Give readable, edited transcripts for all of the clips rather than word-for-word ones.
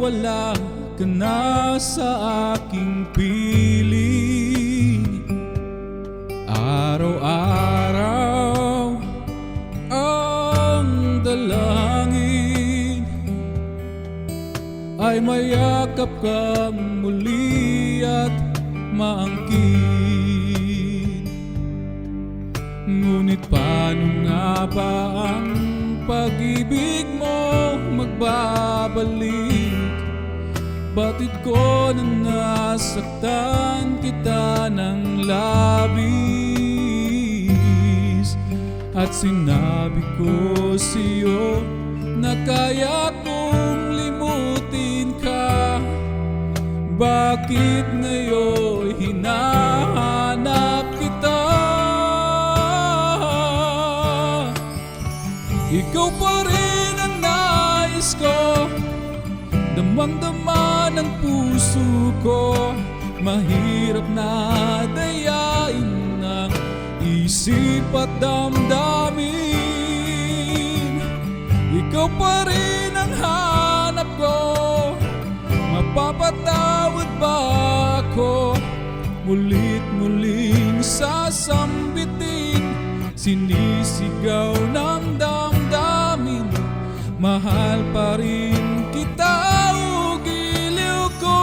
wala ka na sa aking piling. Araw-araw ang dalangin ay mayakap kang muli at maangkin. Ngunit paano nga ba ang pag-ibig mo magbabalik? Batid ko na nasaktan kita ng labis, at sinabi ko sa'yo na kaya kong limutin ka. Bakit ngayon hinahanap kita? Ikaw pa rin ang nais ko, damang-dama ng puso ko. Mahirap na dayain ng isip at damdamin. Ikaw pa rin ang hanap ko, mapapatawad ba ako? Mulit-muling sasambitin, sinisigaw ng damdamin. Mahal pa rin kita o giliw ko.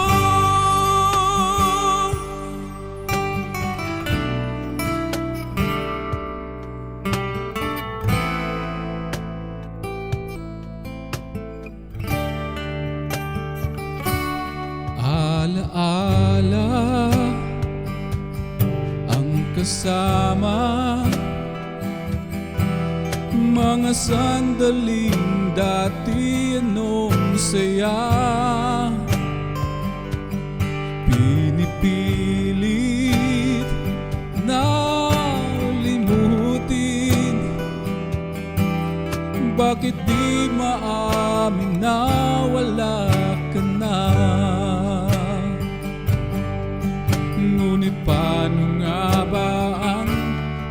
Alaala ang kasama, mga sandaling dati anong saya. Pinipilit na limutin, bakit di maamin na wala ka na? Ngunit paano nga ba ang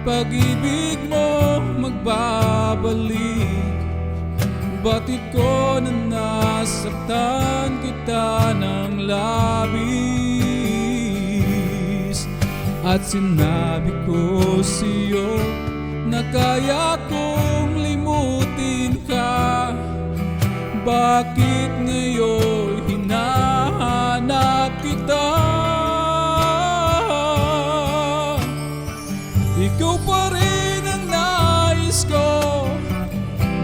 pag-ibig mo magbabalik? Batid ko na nasaktan kita ng labis, at sinabi ko sa'yo na kaya kong limutin ka. Bakit ngayon hinahanap kita? Ikaw pa rin ang nais ko,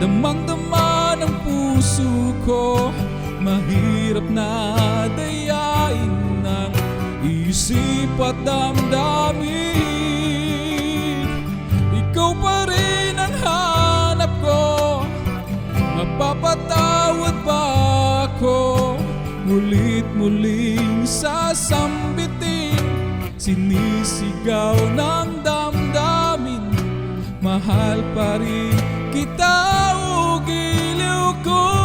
damang-dama ng puso ko. Mahirap na dayain ng isip at damdamin. Ikaw pa rin ang hanap ko, mapapatawad ba ako? Mulit-muling sasambitin, sinisigaw ng damdamin. Mahal pa rin kita o giliw ko.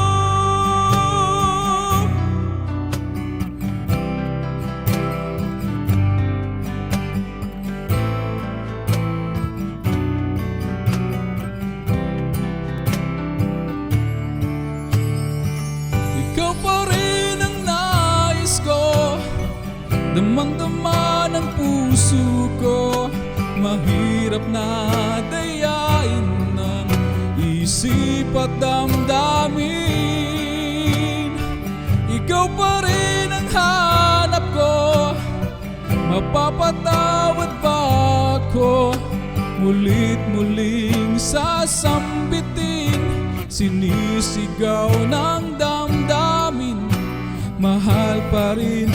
Ikaw pa rin ang nais ko, damang-dama ng puso ko. Mahirap na dayain ng isip at damdamin. Ikaw pa rin ang hanap ko, mapapatawad ba ako? Mulit-muling sasambitin, sinisigaw ng damdamin. Mahal pa rin